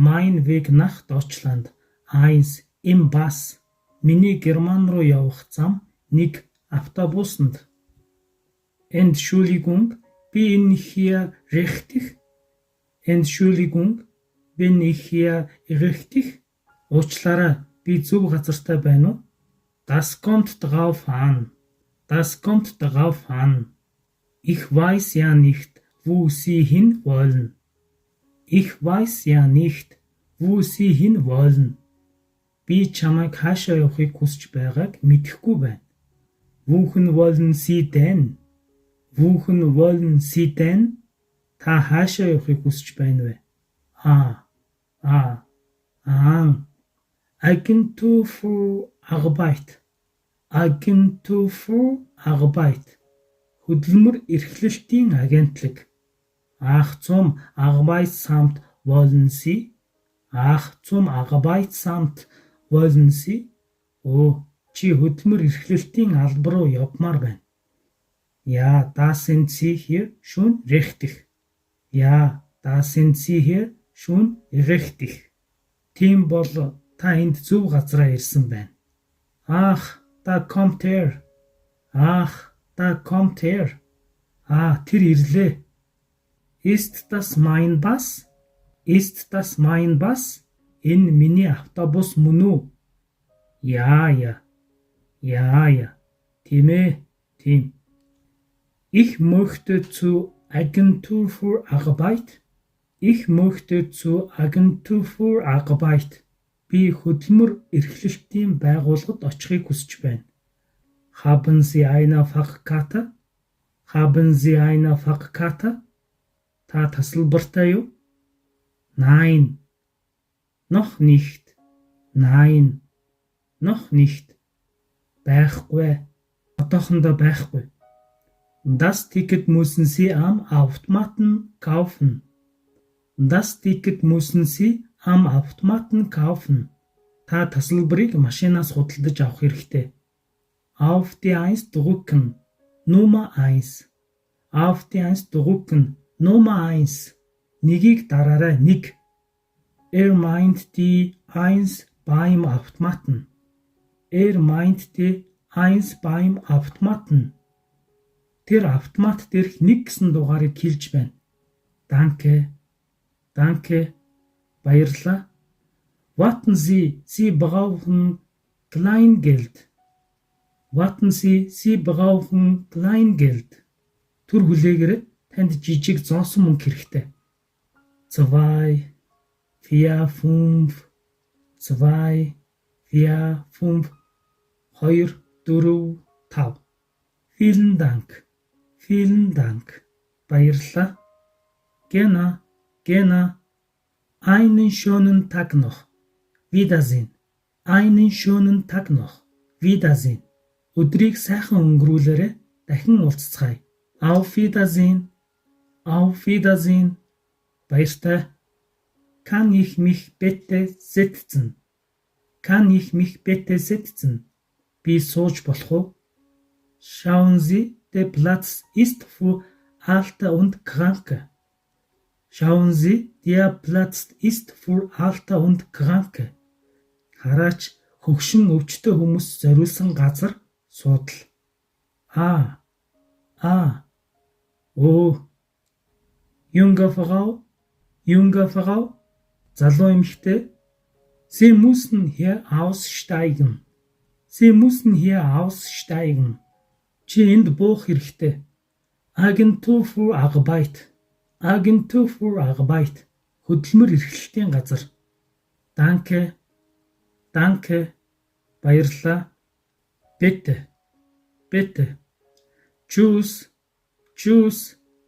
Mein Weg nach Deutschland 1 im Bus. Миний Герман руу явах зам 1 автобусанд. Entschuldigung, bin ich hier richtig? Entschuldigung, bin ich hier richtig? Уучлаарай, би зөв газартай байна уу? Das kommt drauf an. Das kommt drauf an. Ich weiß ja nicht, wo Sie hin wollen. Ich weiß ja nicht, wo Sie hin wollen. Би чамайг хаашаа явахыг хүсэж байгааг мэдэхгүй байна. Wohin wollen Sie denn? Wohin wollen Sie denn? Та хаашаа явахыг хүсэж байна вэ? Agentur für Arbeit. Agentur für Arbeit. Хөдөлмөр эрхлэлтийн агентлаг. Ach zum Arbeitsamt wollen Sie? Ach zum Arbeitsamt wollen Sie? Чи хөдөлмөр эрхлэлтийн албар руу явмаар байна. Ja, da sind Sie hier schon richtig. Ja, da sind Sie hier schon richtig. Тийм бол та энд зөв газараа ирсэн байна. Ach, da kommt er. Ach, da kommt er. Тэр ирлээ. Ist das mein Bus? Ist das mein Bus? Энэ миний автобус мөн үү? Ja. Тийм ээ. Тийм. Ich möchte zu Agentur für Arbeit. Ich möchte zu Agentur für Arbeit. Би хөдөлмөр эрхлэлтийн байгууллагад очихыг хүсэж байна. Haben Sie eine Fachkarte? Haben Sie eine Fachkarte? Та тасалбартай юу? Nein. Noch nicht. Nein. Noch nicht. Байхгүй. Одоохондоо байхгүй. Das Ticket müssen Sie am Automaten kaufen. Das Ticket müssen Sie am Automaten kaufen. Та тасалбарыг машинаас худалдаж авах хэрэгтэй. Auf die 1 drücken. Nummer 1. Auf die 1 drücken. Nummer 1. Нэгийг дараарай 1. Meint die 1 beim Automaten. Meint die 1 beim Automaten. Тэр автомат дээрх 1 гэсэн дугаарыг хэлж байна. Danke. Баярлалаа. Warten Sie, Sie brauchen Kleingeld. Warten Sie, Sie brauchen Kleingeld. Түр хүлээгээрэй. Танд жижиг зоосон мөнгө хэрэгтэй. 2, 4, 5. 2, 4, 5. 2, 4, 5. Vielen Dank. Баярлалаа. Gerne. Einen schönen Tag noch. Wiedersehen. Einen schönen Tag noch. Wiedersehen. Өдрийг сайхан өнгөрүүлээрэй. Дахин уулзцгаая. Auf Wiedersehen. Баяртай. Kann ich mich bitte sitzen? Би сууж болох уу? Schauen Sie, der Platz ist für Alte und Kranke. Schauen Sie, der Platz ist für Alte und Kranke. Хараач, хөгшин өвчтөе хүмүүс зориулсан газар суудал. Junge Frau, залуу эмэгтэй. Sie müssen hier aussteigen. Чи энд буух хэрэгтэй. Agentur für Arbeit. Хөдөлмөр эрхлэлтийн газар. Danke. Баярлалаа. Bitte. Tschüss.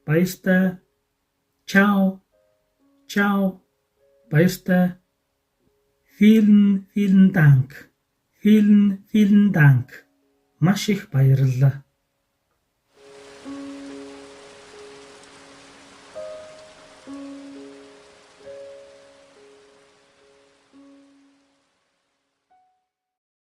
Баяртай. Ciao. Баяртай. Vielen Dank. Маш их баярлалаа.